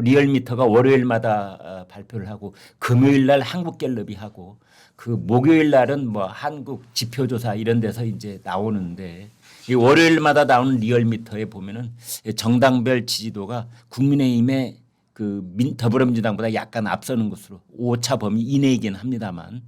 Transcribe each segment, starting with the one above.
리얼미터가 월요일마다 발표를 하고 금요일 날 한국갤럽이 하고 그 목요일 날은 뭐 한국 지표조사 이런 데서 이제 나오는데 이 월요일마다 나오는 리얼미터에 보면은 정당별 지지도가 국민의힘의 그 더불어민주당보다 약간 앞서는 것으로 오차 범위 이내이긴 합니다만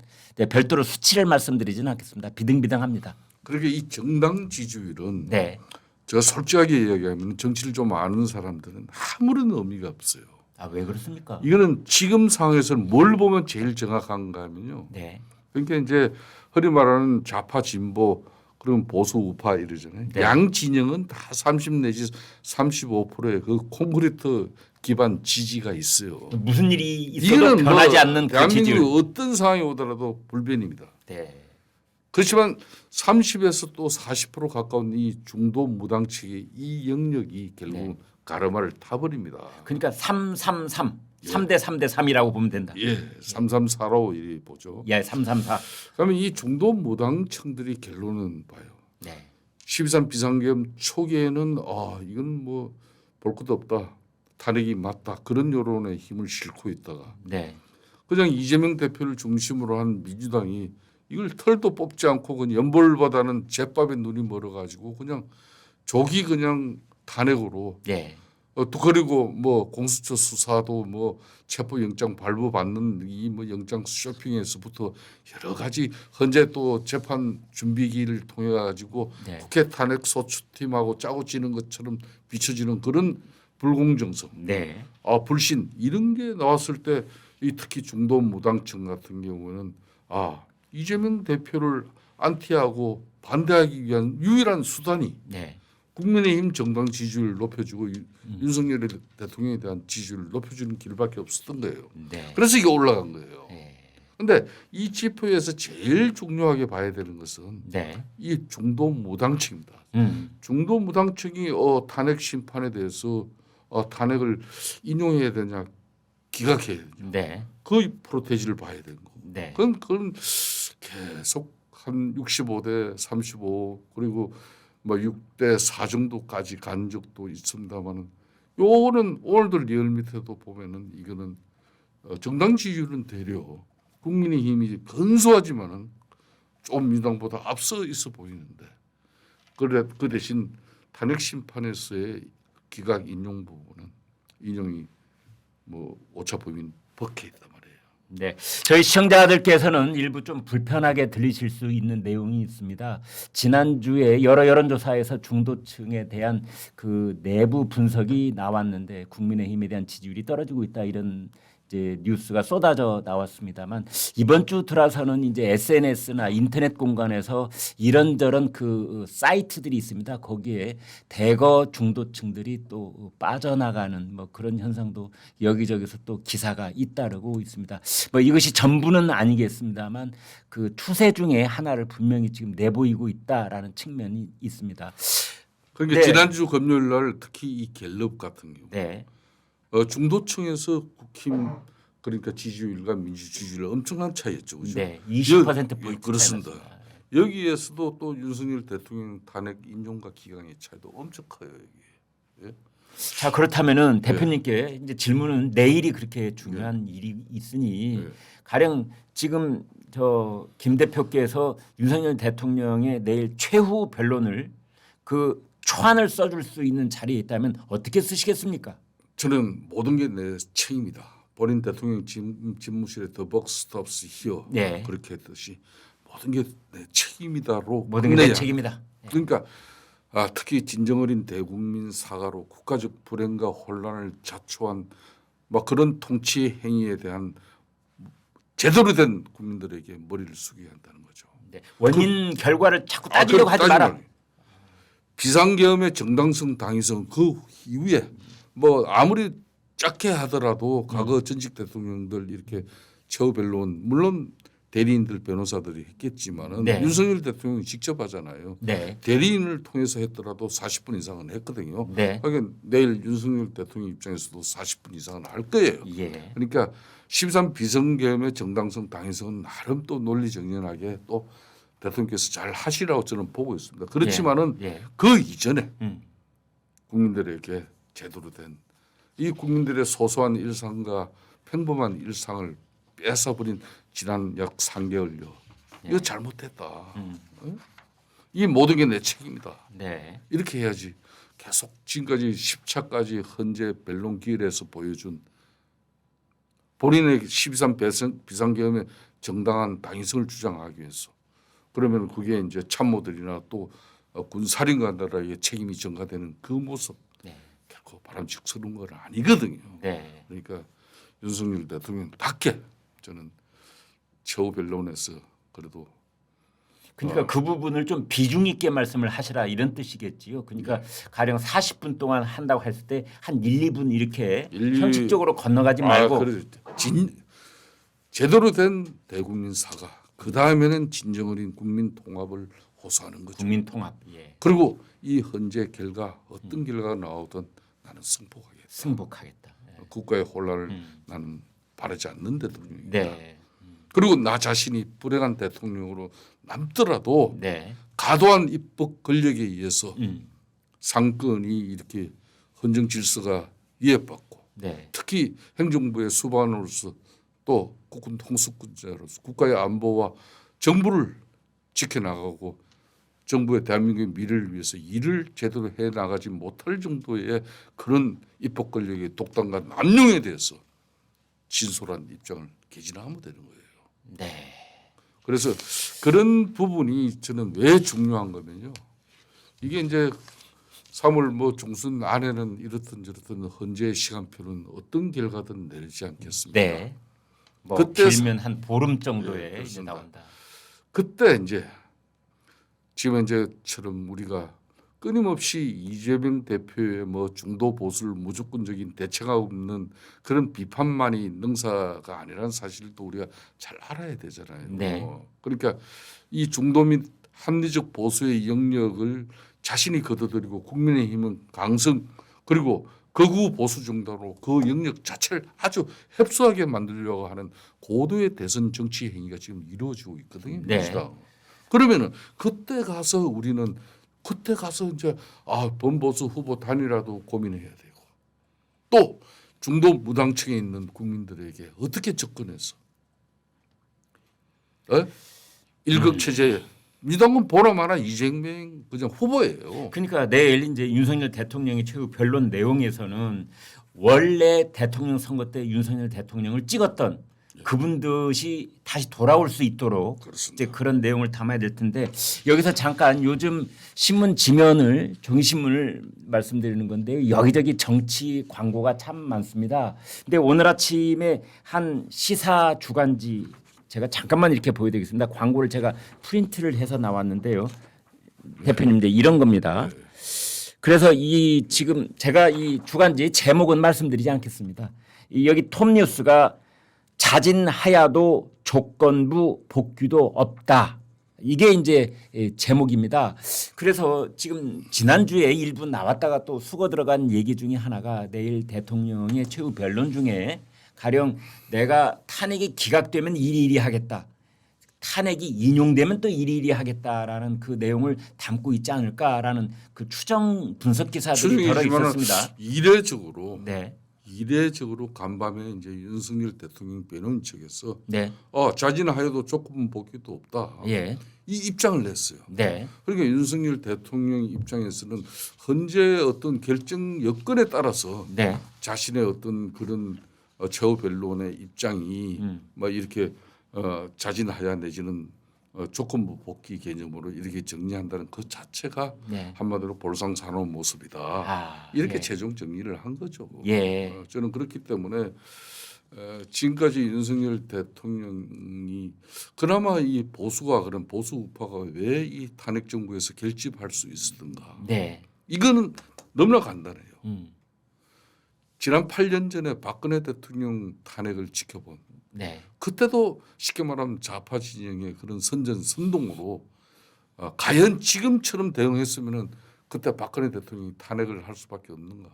별도로 수치를 말씀드리지는 않겠습니다. 비등비등합니다. 그렇게 이 정당 지지율은 네. 제가 솔직하게 이야기하면 정치를 좀 아는 사람들은 아무런 의미가 없어요. 아, 왜 그렇습니까? 이거는 지금 상황에서는 뭘 보면 제일 정확한가 하면요. 네. 그러니까 이제 흔히 말하는 좌파 진보 그리고 보수 우파 이러잖아요. 네. 양 진영은 다 30 내지 35%의 그 콘크리트 기반 지지가 있어요. 무슨 일이 있어도 이거는 변하지 뭐 않는 그 지지율. 대한민국 어떤 상황이 오더라도 불변입니다. 네. 그렇지만 30에서 또 40% 가까운 이 중도 무당측의 이 영역이 결국 네. 가르마를 타버립니다. 그러니까 333, 3대 3대 3이라고 보면 된다. 예, 334로 이 보죠. 예, 334. 그러면 이 중도 무당층들이 결론은 봐요. 네. 12.3 비상계엄 초기에는 이건 뭐 볼 것도 없다. 탄핵이 맞다. 그런 여론에 힘을 싣고 있다가 네. 그냥 이재명 대표를 중심으로 한 민주당이 이걸 털도 뽑지 않고 그냥 연볼보다는 제밥에 눈이 멀어가지고 그냥 조기 그냥 탄핵으로 네. 또 그리고 뭐 공수처 수사도 뭐 체포영장 발부받는 이 뭐 영장 쇼핑에서부터 여러 가지 현재 또 재판 준비기를 통해 가지고 네. 국회 탄핵 소추팀하고 짜고 지는 것처럼 비춰지는 그런 불공정성, 네. 불신 이런 게 나왔을 때 이 특히 중도 무당층 같은 경우는 이재명 대표를 안티하고 반대하기 위한 유일한 수단이 네. 국민의힘 정당 지지율을 높여주고 윤석열 대통령에 대한 지지율을 높여주는 길밖에 없었던 거예요. 네. 그래서 이게 올라간 거예요. 네. 그런데 이 지표에서 제일 중요하게 봐야 되는 것은 네. 이 중도 무당층입니다. 중도 무당층이 탄핵 심판에 대해서 탄핵을 인용해야 되냐 기각해야 되냐. 네. 그 프로테이지를 봐야 되는 거고. 네. 그건 계속 한 65대 35 그리고 뭐 6대 4 정도까지 간 적도 있습니다만은 요거는 오늘도 리얼미터도 보면은 이거는 정당 지지율은 되려 국민의힘이 근소하지만은 좀 민주당보다 앞서 있어 보이는데 그 대신 탄핵 심판에서의 기각 인용 부분은 인용이 뭐 오차 범위는 벗겨 있단 말이에요. 네, 저희 시청자들께서는 일부 좀 불편하게 들리실 수 있는 내용이 있습니다. 지난주에 여러 여론조사에서 중도층에 대한 그 내부 분석이 나왔는데 국민의힘에 대한 지지율이 떨어지고 있다 이런 이제 뉴스가 쏟아져 나왔습니다만 이번 주 들어서는 이제 SNS나 인터넷 공간에서 이런저런 그 사이트들이 있습니다. 거기에 대거 중도층들이 또 빠져나가는 뭐 그런 현상도 여기저기서 또 기사가 잇따르고 있습니다. 뭐 이것이 전부는 아니겠습니다만 그 추세 중에 하나를 분명히 지금 내보이고 있다라는 측면이 있습니다. 그러니까 네. 지난주 금요일 날 특히 이 갤럽 같은 경우 네. 중도층에서 국힘 그러니까 지지율과 민주 지지율 엄청난 차이였죠. 그렇죠? 네. 20% 포인트 그렇습니다. 차이났습니다. 여기에서도 또 윤석열 대통령 탄핵 인용과 기각의 차이도 엄청 커요. 여기. 예? 자 그렇다면은 대표님께 이제 질문은 내일이 그렇게 중요한 일이 있으니 네. 가령 지금 저 김 대표께서 윤석열 대통령의 내일 최후 변론을 그 초안을 써줄 수 있는 자리에 있다면 어떻게 쓰시겠습니까? 저는 모든 게 내 책임이다. 본인 대통령 집무실에 The book stops here 네. 그렇게 했듯이 모든 게 내 책임이다로 모든 게 내 책임이다. 그러니까 특히 진정어린 대국민 사과로 국가적 불행과 혼란을 자초한 막 그런 통치 행위에 대한 제대로 된 국민들에게 머리를 숙여야 한다는 거죠. 네. 원인 결과를 자꾸 따지려고 하지 마라. 비상계엄의 정당성 당위성 그 이후에 뭐 아무리 작게 하더라도 과거 전직 대통령들 이렇게 최후 변론 물론 대리인들 변호사들이 했겠지만은 네. 윤석열 대통령이 직접 하잖아요. 네. 대리인을 통해서 했더라도 40분 이상은 했거든요. 네. 그러니까 내일 윤석열 대통령 입장에서도 40분 이상은 할 거예요. 예. 그러니까 13 비상계엄의 정당성 당위성은 나름 또 논리정연하게 또 대통령께서 잘 하시라고 저는 보고 있습니다. 그렇지만은 예. 그 이전에 음. 국민들에게 제대로 된 이 국민들의 소소한 일상과 평범한 일상을 뺏어버린 지난 약 3개월여 이거 잘못됐다. 어? 이 모든 게 내 책임이다. 네. 이렇게 해야지. 계속 지금까지 10차까지 헌재 변론 기일에서 보여준 본인의 12.3 비상계엄의 정당한 당위성을 주장하기 위해서 그러면 그게 이제 참모들이나 또 군사령관들에게 책임이 전가되는 그 모습 네. 결코 바람직스러운 건 아니거든요. 네. 그러니까 윤석열 대통령답게 저는 최후 변론에서 그래도 그러니까 그 부분을 좀 비중 있게 말씀을 하시라 이런 뜻이겠지요. 그러니까 가령 40분 동안 한다고 했을 때 한 1, 2분 이렇게 형식적으로 건너가지 말고 제대로 된 대국민 사과. 그 다음에는 진정 어린 국민 통합을 호소하는 거죠. 국민 통합. 예. 그리고 이 헌재 결과 어떤 결과가 나오든 나는 승복하겠다. 승복하겠다. 예. 국가의 혼란을 나는 바라지 않는 대통령이다. 네. 그리고 나 자신이 불행한 대통령으로 남더라도 네. 과도한 입법 권력에 의해서 상권이 이렇게 헌정 질서가 위협받고 네. 특히 행정부의 수반으로서 또 국군 통수권자로서 국가의 안보와 정부를 지켜나가고 정부의 대한민국의 미래를 위해서 일을 제대로 해 나가지 못할 정도의 그런 입법 권력의 독단과 남용에 대해서 진솔한 입장을 개진하면 되는 거예요. 네. 그래서 그런 부분이 저는 왜 중요한 거면요. 이게 이제 3월 뭐 중순 안에는 이렇든 저렇든 헌재 시간표는 어떤 결과든 내리지 않겠습니까? 네. 뭐 그때 길면 한 보름 정도에 네, 이제 그렇습니다. 나온다. 그때 이제 지금 현재처럼 우리가 끊임없이 이재명 대표의 뭐 중도 보수를 무조건적인 대체가 없는 그런 비판만이 능사가 아니라는 사실을 또 우리가 잘 알아야 되잖아요. 네. 그러니까 이 중도 및 합리적 보수의 영역을 자신이 걷어들이고 국민의힘은 강성 그리고 극우 보수 정당으로 그 영역 자체를 아주 협소하게 만들려고 하는 고도의 대선 정치 행위가 지금 이루어지고 있거든요. 네. 민주당. 그러면은 그때 가서 우리는 그때 가서 이제 범보수 후보 단일화도 고민해야 되고 또 중도 무당층에 있는 국민들에게 어떻게 접근해서 일극 체제 민주당은 보나마나 이재명 그냥 후보예요. 그러니까 내일 이제 윤석열 대통령의 최후 변론 내용에서는 원래 대통령 선거 때 윤석열 대통령을 찍었던 그분들이 다시 돌아올 수 있도록 그렇습니다. 이제 그런 내용을 담아야 될 텐데 여기서 잠깐 요즘 신문 지면을 종이신문을 말씀드리는 건데요. 여기저기 정치 광고가 참 많습니다. 근데 오늘 아침에 한 시사 주간지 제가 잠깐만 이렇게 보여드리겠습니다. 광고를 제가 프린트를 해서 나왔는데요. 대표님 이제 이런 겁니다. 그래서 이 지금 제가 이 주간지 제목은 말씀드리지 않겠습니다. 여기 톱뉴스가 자진하야도 조건부 복귀도 없다. 이게 이제 제목입니다. 그래서 지금 지난주에 일부 나왔다가 또 수거 들어간 얘기 중에 하나가 내일 대통령의 최후 변론 중에 가령 내가 탄핵이 기각되면 이리이리 하겠다. 탄핵이 인용되면 또 이리이리 하겠다라는 그 내용을 담고 있지 않을까라는 그 추정 분석 기사들이 들어 있었습니다. 이례적으로 네. 이례적으로 간밤에 이제 윤석열 대통령 변호인 측에서 네. 자진하여도 조금 복귀도 없다. 예. 이 입장을 냈어요. 네. 그러니까 윤석열 대통령 입장에서는 현재 어떤 결정 여건에 따라서 네. 자신의 어떤 그런 최후 변론의 입장이 막 이렇게 자진하야 내지는 조건부 복귀 개념으로 이렇게 정리한다는 그 자체가 네. 한마디로 볼상사나운 모습이다. 이렇게 예. 최종 정리를 한 거죠. 예. 저는 그렇기 때문에 지금까지 윤석열 대통령이 그나마 이 보수가 그런 보수 우파가 왜 이 탄핵 정부에서 결집할 수 있었던가? 네. 이거는 너무나 간단해요. 음. 지난 8년 전에 박근혜 대통령 탄핵을 지켜본 네. 그때도 쉽게 말하면 좌파 진영의 그런 선전선동으로 과연 지금처럼 대응했으면은 그때 박근혜 대통령이 탄핵을 할 수밖에 없는가?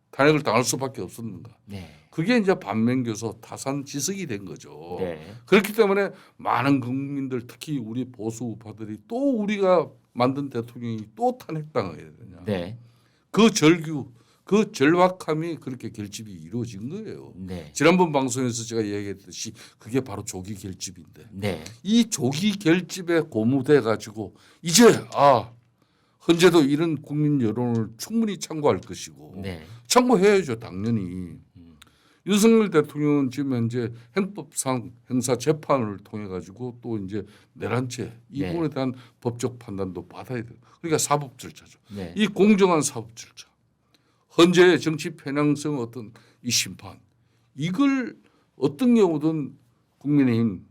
탄핵을 당할 수밖에 없었는가? 네. 그게 이제 반면교사 타산지석이 된 거죠. 네. 그렇기 때문에 많은 국민들 특히 우리 보수 우파들이 또 우리가 만든 대통령이 또 탄핵당해야 되냐? 네. 그 절규 그 절박함이 그렇게 결집이 이루어진 거예요. 네. 지난번 방송에서 제가 이야기했듯이 그게 바로 조기 결집인데 네. 이 조기 결집에 고무돼 가지고 이제 헌재도 이런 국민 여론을 충분히 참고할 것이고 네. 참고해야죠 당연히. 윤석열 대통령은 지금 현재 행법상 형사 재판을 통해 가지고 또 이제 내란죄 이 네. 부분에 대한 법적 판단도 받아야 돼요. 그러니까 사법 절차죠. 네. 이 공정한 사법 절차, 헌재의 정치 편향성 어떤 이 심판 이걸 어떤 경우든 국민의힘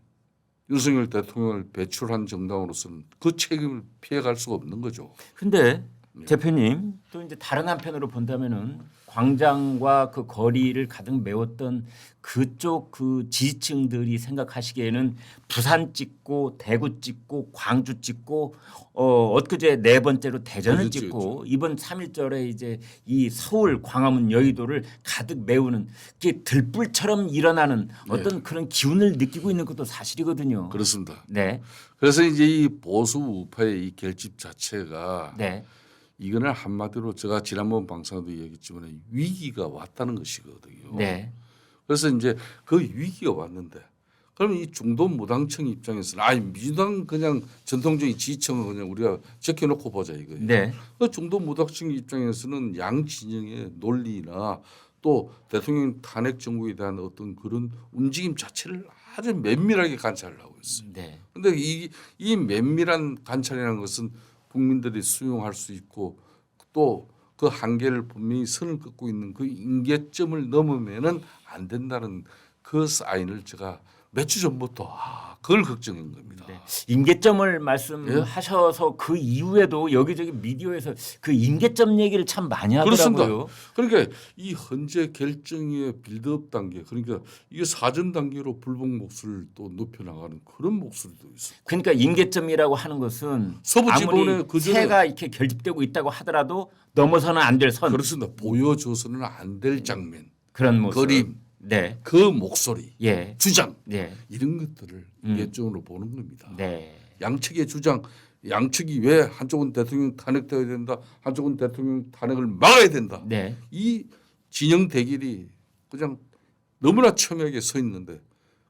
윤석열 대통령을 배출한 정당으로서는 그 책임을 피해갈 수가 없는 거죠. 근데 대표님 또 이제 다른 한편으로 본다면은 광장과 그 거리를 가득 메웠던 그쪽 그 지지층들이 생각하시기에는 부산 찍고 대구 찍고 광주 찍고 엊그제 네 번째로 대전을 그렇죠, 찍고 이번 3.1절에 이제 이 서울 광화문 여의도를 가득 메우는 게 들불처럼 일어나는 어떤 그런 기운을 느끼고 있는 것도 사실이거든요. 그렇습니다. 네. 그래서 이제 이 보수 우파의 이 결집 자체가 네. 이거는 한마디로 제가 지난번 방송에도 얘기했지만 위기가 왔다는 것이거든요. 네. 그래서 이제 그 위기가 왔는데 그러면 이 중도 무당층 입장에서는 민주당 그냥 전통적인 지지층을 그냥 우리가 제껴놓고 보자 이거예요. 네. 그 중도 무당층 입장에서는 양 진영의 논리나 또 대통령 탄핵 정부에 대한 어떤 그런 움직임 자체를 아주 면밀하게 관찰을 하고 있어요. 네. 그런데 이 면밀한 관찰이라는 것은 국민들이 수용할 수 있고 또 그 한계를 분명히 선을 긋고 있는 그 임계점을 넘으면은 안 된다는 그 사인을 제가 몇 주 전부터 그걸 걱정한 겁니다. 네. 임계점을 말씀하셔서 그 이후에도 여기저기 미디어에서 그 임계점 얘기를 참 많이 하더라고요. 그렇습니다. 그러니까 이 헌재 결정의 빌드업 단계 그러니까 이게 사전 단계로 불복 목소리를 또 높여나가는 그런 목소리도 있어요. 그러니까 임계점이라고 하는 것은 서부 지방에 아무리 그전에- 새가 이렇게 결집되고 있다고 하더라도 넘어서는 안 될 선. 그렇습니다. 보여줘서는 안 될 장면, 그런 모습. 그림, 네. 그 목소리, 예. 주장 네. 이런 것들을 임계점으로 보는 겁니다. 네. 양측의 주장, 양측이 왜 한쪽은 대통령 탄핵되어야 된다, 한쪽은 대통령 탄핵을 막아야 된다. 네. 이 진영 대결이 그냥 너무나 첨예하게 서 있는데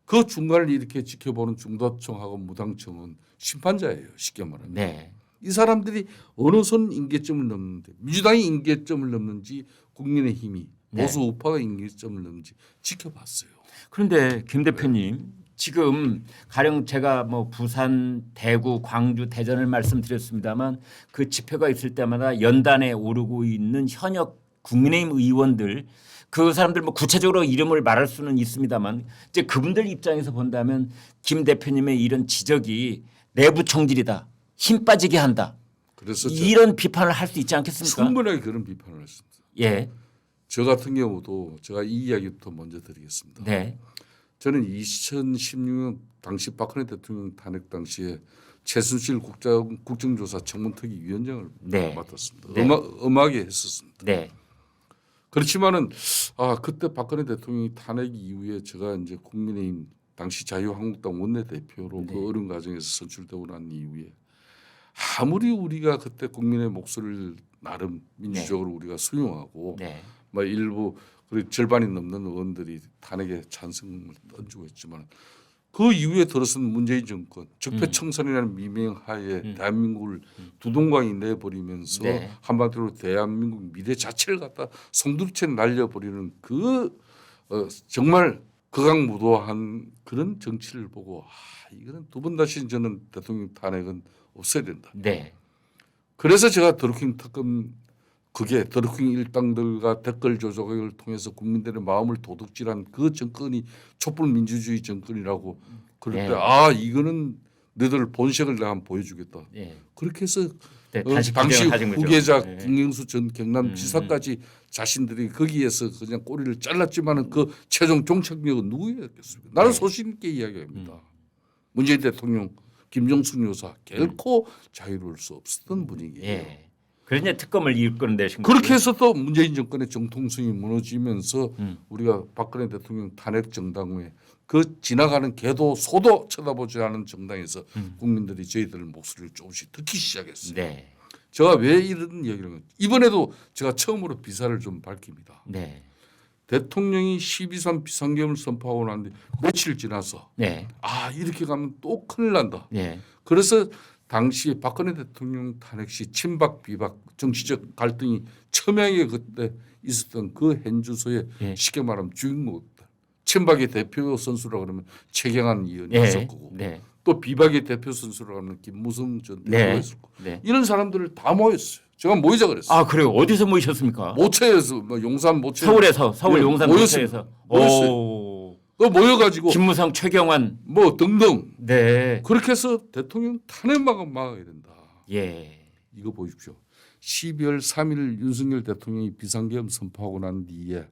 그 중간을 이렇게 지켜보는 중도층하고 무당층은 심판자예요. 쉽게 말하면. 네. 이 사람들이 어느 선 임계점을 넘는데 민주당이 임계점을 넘는지 국민의힘이 네. 보수 우파가 임계점을 넘는지 지켜봤어요. 그런데 김 대표님 지금 가령 제가 뭐 부산, 대구, 광주, 대전을 말씀드렸습니다만 그 집회가 있을 때마다 연단에 오르고 있는 현역 국민의힘 의원들 그 사람들 뭐 구체적으로 이름을 말할 수는 있습니다만 이제 그분들 입장에서 본다면 김 대표님의 이런 지적이 내부 총질이다. 힘 빠지게 한다. 그래서 이런 비판을 할 수 있지 않겠습니까? 충분하게 그런 비판을 했습니다. 예. 저 같은 경우도 제가 이 이야기부터 먼저 드리겠습니다. 네. 저는 2016년 당시 박근혜 대통령 탄핵 당시에 최순실 국정조사 청문특위위원장을 네. 맡았습니다. 네. 엄하게 했었습니다. 네. 그렇지만은 그때 박근혜 대통령이 탄핵 이후에 제가 이제 국민의힘 당시 자유한국당 원내대표로 그 어려운 과정에서 선출되고 난 이후에 아무리 우리가 그때 국민의 목소리를 나름 민주적으로 우리가 수용하고 네. 뭐 일부 그리고 절반이 넘는 의원들이 탄핵에 찬성을 던지고 했지만 그 이후에 들어선 문재인 정권 적폐청산이라는 미명하에 대한민국을 두동강이 내버리면서 네. 한마디로 대한민국 미래 자체를 갖다 송두리째 날려버리는 그 정말 극악무도한 그런 정치를 보고 이거는 두 번 다시 저는 대통령 탄핵은 없어야 된다. 네. 그래서 제가 드루킹 특검 그게 드루킹 일당들과 댓글 조작을 통해서 국민들의 마음을 도둑질한 그 정권이 촛불 민주주의 정권이라고 그럴 때 네. 이거는 너희들 본색을 내가 한번 보여주겠다. 네. 그렇게 해서 네, 당시 기대를 가진 거죠. 후계자 네. 김경수 전 경남지사까지 자신들이 거기에서 그냥 꼬리를 잘랐지만은 그 최종 종착역은 누구였겠습니까? 나는 네. 소신 있게 이야기합니다. 문재인 대통령, 김정숙 여사 결코 자유로울 수 없었던 분위기예요. 예. 그래서 이제 특검을 이끌어내신 그렇게 거죠. 해서 또 문재인 정권의 정통성이 무너지면서 우리가 박근혜 대통령 탄핵 정당 후에 그 지나가는 개도 소도 쳐다보지 않은 정당에서 국민들이 저희들 목소리를 조금씩 듣기 시작했어요. 네. 제가 왜 이런 얘기를 하냐. 이번에도 제가 처음으로 비사를 좀 밝힙니다. 네. 대통령이 12.3 비상계엄을 선포하고 난 뒤 며칠 지나서 네. 이렇게 가면 또 큰일 난다. 네. 그래서 당시 박근혜 대통령 탄핵 시 친박 비박 정치적 갈등이 첨예하게 그때 있었던 그 현주소에 네. 쉽게 말하면 주인공이다. 친박의 대표 선수라 그러면 최경환 의원이 네. 있을 거고 네. 또 비박의 대표 선수라 하면 김무성 전 네. 대표가 있을 거고 네. 이런 사람들을 다 모였어요. 제가 모이자 그랬어요. 아 그래요? 어디서 모이셨습니까? 모처에서 뭐 용산 모처 서울에서 서울 네, 용산 모였습니다. 모처에서. 모였어요. 오. 또 모여가지고 김무성, 최경환. 뭐 등등 네. 그렇게 해서 대통령 탄핵만 막아야 된다. 예. 이거 보십시오. 12월 3일 윤석열 대통령이 비상계엄 선포하고 난 뒤에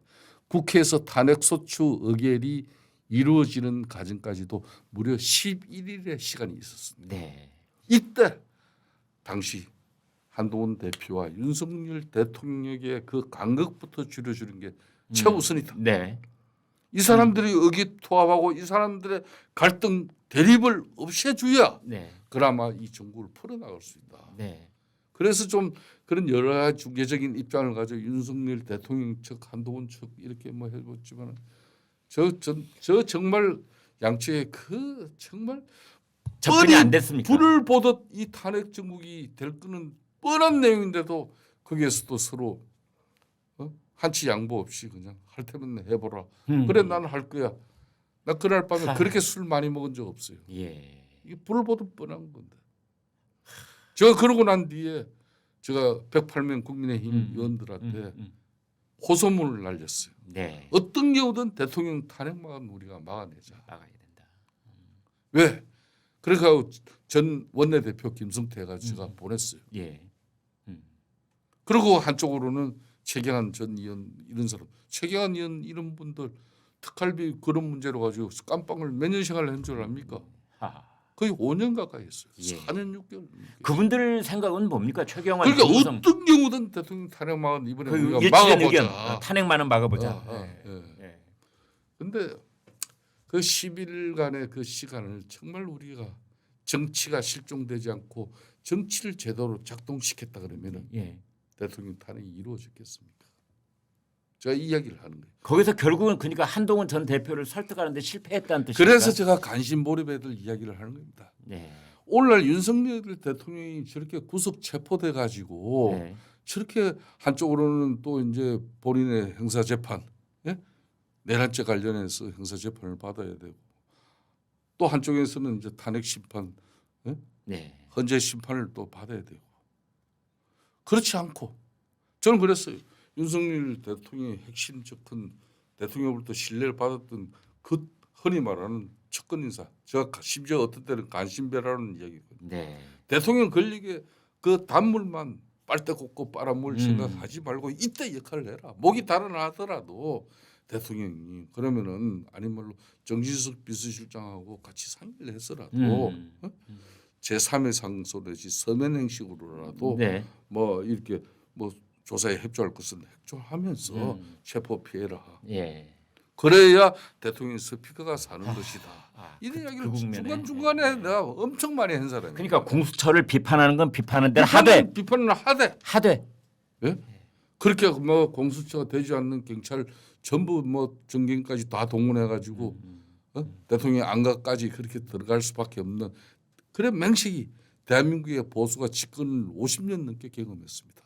국회에서 탄핵소추 의결이 이루어지는 과정까지도 무려 11일의 시간이 있었습니다. 네. 이때 당시 한동훈 대표와 윤석열 대통령의 그 간극부터 줄여주는 게 최우선이다. 네. 이 사람들이 의기투합하고 이 사람들의 갈등 대립을 없애줘야 네. 그나마 이 정부를 풀어나갈 수 있다. 네. 그래서 좀 그런 여러 가지 중개적인 입장을 가지고 윤석열 대통령 측, 한동훈 측 이렇게 뭐 해봤지만 저 정말 양측의 그 정말 접근이 안 됐습니까? 불을 보듯 이 탄핵 정국이 될 거는 뻔한 내용인데도 거기에서도 서로 한치 양보 없이 그냥 할 테면 해보라. 그래 나는 할 거야. 나 그날 밤에 그렇게 술 많이 먹은 적 없어요. 예. 이게 불을 보듯 뻔한 건데. 제가 그러고 난 뒤에 제가 108명 국민의힘 의원들한테 호소문을 날렸어요. 네. 어떤 경우든 대통령 탄핵만 우리가 막아내자. 막아야 된다. 왜? 그러니까 전 원내대표 김성태가 제가 보냈어요. 예. 그리고 한쪽으로는 최경환 전 의원 이런 사람, 최경환 의원 이런 분들 특활비 그런 문제로 가지고 깜빵을 몇 년 생활을 한 줄 압니까? 하하. 거의 5년 가까이 했어요. 예. 4년 6개월. 그분들 생각은 뭡니까? 최경환, 그러니까 김무성. 어떤 경우든 대통령 탄핵만 이번에 그 우리가 일치된 의견. 막아보자. 탄핵만은 막아보자. 예. 근데 그 10일간의 그 시간을 정말 우리가 정치가 실종되지 않고 정치를 제대로 작동시켰다 그러면은 예. 대통령 탄핵이 이루어졌겠습니까? 제가 이 이야기를 하는 거예요. 거기서 결국은 그러니까 한동훈 전 대표를 설득하는데 실패했다는 뜻입니까? 그래서 제가 관심 몰입에 들 이야기를 하는 겁니다. 네. 오늘날 윤석열 대통령이 저렇게 구속 체포돼 가지고 네. 저렇게 한쪽으로는 또 이제 본인의 형사 재판, 예? 내란죄 관련해서 형사 재판을 받아야 되고 또 한쪽에서는 이제 탄핵 심판, 예? 네. 헌재 심판을 또 받아야 되고 그렇지 않고 저는 그랬어요. 윤석열 대통령의 핵심적 큰 대통령으로부터 신뢰를 받았던 그 흔히 말하는 측근 인사. 제가 심지어 어떤 때는 간신배라는 이야기거든요. 네. 대통령 권력에 그 단물만 빨대 꽂고 빨아먹을 생각하지 말고 이때 역할을 해라. 목이 달아나더라도 대통령이 그러면은 아닌 말로 정진석 비서실장하고 같이 상의를 했어라도 제3의 상소 내지 서면 형식으로라도 네. 뭐 이렇게 뭐 조사에 협조할 것은 협조하면서 체포 피해라. 예. 그래야 대통령 스피커가 사는 것이다. 이런 그 이야기를 국면에. 중간중간에 내가 엄청 많이 한 사람이에요. 그러니까 공수처를 비판하는 건 비판하는 대로 하되 비판은 하되 예? 그렇게 뭐 공수처가 되지 않는 경찰 전부 뭐 정경까지 다 동원해 가지고 대통령 안가까지 그렇게 들어갈 수밖에 없는 그런 맹식이 대한민국의 보수가 집권을 50년 넘게 경험했습니다.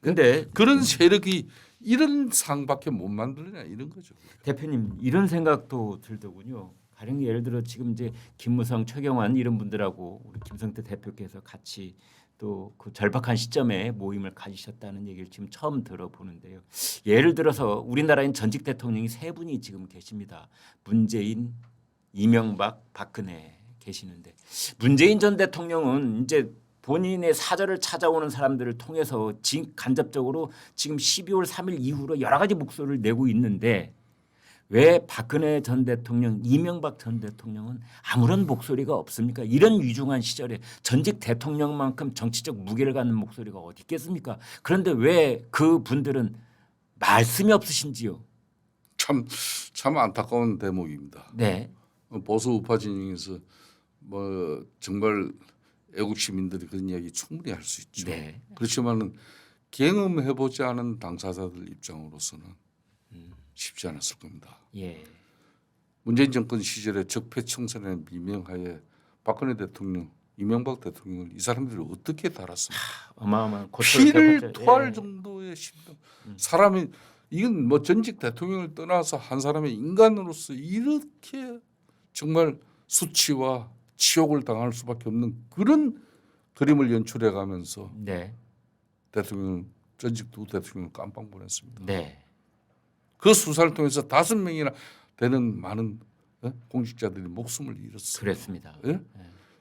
근데 그런 세력이 이런 상밖에 못 만들냐 이런 거죠. 대표님 이런 생각도 들더군요. 가령 예를 들어 지금 이제 김무성, 최경환 이런 분들하고 우리 김성태 대표께서 같이 또 그 절박한 시점에 모임을 가지셨다는 얘기를 지금 처음 들어보는데요. 예를 들어서 우리나라엔 전직 대통령이 세 분이 지금 계십니다. 문재인, 이명박, 박근혜 계시는데 문재인 전 대통령은 이제 본인의 사절을 찾아오는 사람들을 통해서 간접적으로 지금 12월 3일 이후로 여러 가지 목소리를 내고 있는데 왜 박근혜 전 대통령, 이명박 전 대통령은 아무런 목소리가 없습니까? 이런 위중한 시절에 전직 대통령만큼 정치적 무게를 갖는 목소리가 어디 있겠습니까? 그런데 왜 그 분들은 말씀이 없으신지요? 참 안타까운 대목입니다. 네. 보수 우파 진영에서 뭐 정말 애국 시민들이 그런 이야기 충분히 할 수 있죠. 네. 그렇지만은 경험해보지 않은 당사자들 입장으로서는 쉽지 않았을 겁니다. 예. 문재인 정권 시절에 적폐청산의 미명하에 박근혜 대통령, 이명박 대통령을 이 사람들이 어떻게 달았습니까? 어마어마한 고초를 피를 겪었죠. 토할 예. 정도의 심정. 사람이 이건 뭐 전직 대통령을 떠나서 한 사람의 인간으로서 이렇게 정말 수치와 치욕을 당할 수밖에 없는 그런 그림을 연출해 가면서 네. 대통령 전직 두 대통령을 깜빵 보냈습니다. 네. 그 수사를 통해서 5명이나 되는 많은 공직자들이 목숨을 잃었어요. 그랬습니다. 예?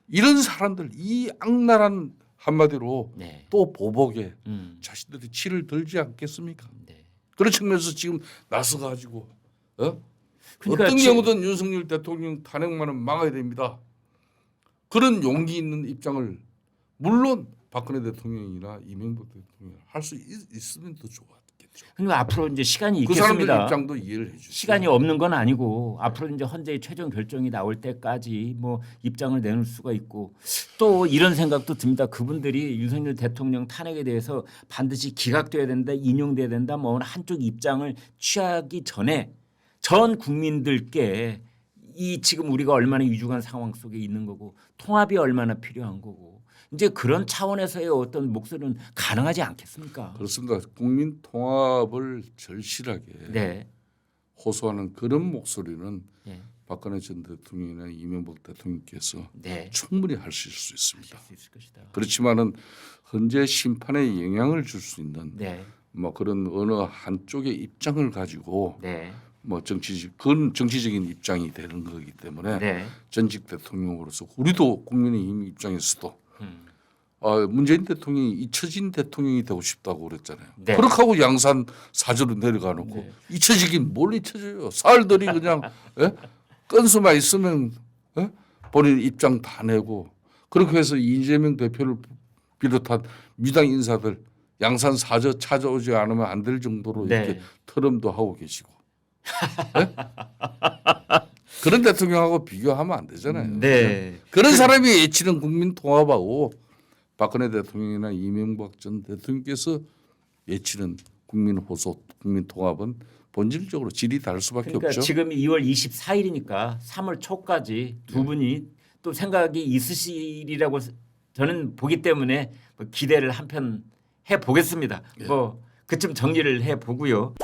이런 사람들 이 악랄한 한마디로 네. 또 보복에 음. 자신들이 치를 들지 않겠습니까? 네. 그런 측면에서 지금 나서 가지고 그러니까 어떤 경우든 윤석열 대통령 탄핵만은 막아야 됩니다. 그런 용기 있는 입장을 물론 박근혜 대통령이나 이명박 대통령 할 수 있으면 더 좋았겠죠. 그러니까 앞으로 이제 시간이 그 사람들 있겠습니다. 입장도 이해를 해주세요. 시간이 없는 건 아니고 앞으로 이제 헌재의 최종 결정이 나올 때까지 뭐 입장을 내놓을 수가 있고 또 이런 생각도 듭니다. 그분들이 윤석열 대통령 탄핵에 대해서 반드시 기각돼야 된다, 인용돼야 된다, 뭐 한쪽 입장을 취하기 전에 전 국민들께 이 지금 우리가 얼마나 위중한 상황 속에 있는 거고 통합이 얼마나 필요한 거고 이제 그런 차원에서의 어떤 목소리는 가능하지 않겠습니까? 그렇습니다. 국민 통합을 절실하게 네. 호소하는 그런 목소리는 네. 박근혜 전 대통령이나 이명박 대통령께서 네. 충분히 하실 수 있습니다. 할 수 있을 것이다. 그렇지만은 현재 심판에 영향을 줄 수 있는 네. 뭐 그런 어느 한쪽의 입장을 가지고 네. 뭐 그건 정치적인 입장이 되는 거기 때문에 네. 전직 대통령으로서 우리도 국민의힘 입장에서도 음. 문재인 대통령이 잊혀진 대통령이 되고 싶다고 그랬잖아요. 네. 그렇게 하고 양산 사저로 내려가 놓고 네. 잊혀지긴 뭘 잊혀져요. 살들이 그냥 건수만 있으면 본인 입장 다 내고 그렇게 해서 이재명 대표를 비롯한 민당 인사들 양산 사저 찾아오지 않으면 안 될 정도로 네. 이렇게 트럼도 하고 계시고 그런 대통령하고 비교하면 안 되잖아요. 네. 그런 사람이 외치는 국민 통합하고 박근혜 대통령이나 이명박 전 대통령께서 외치는 국민 호소, 국민 통합은 본질적으로 질이 다를 수밖에 그러니까 없죠. 지금 2월 24일이니까 3월 초까지 두 분이 또 생각이 있으시리라고 저는 보기 때문에 뭐 기대를 한편 해 보겠습니다. 뭐 그쯤 정리를 해 보고요.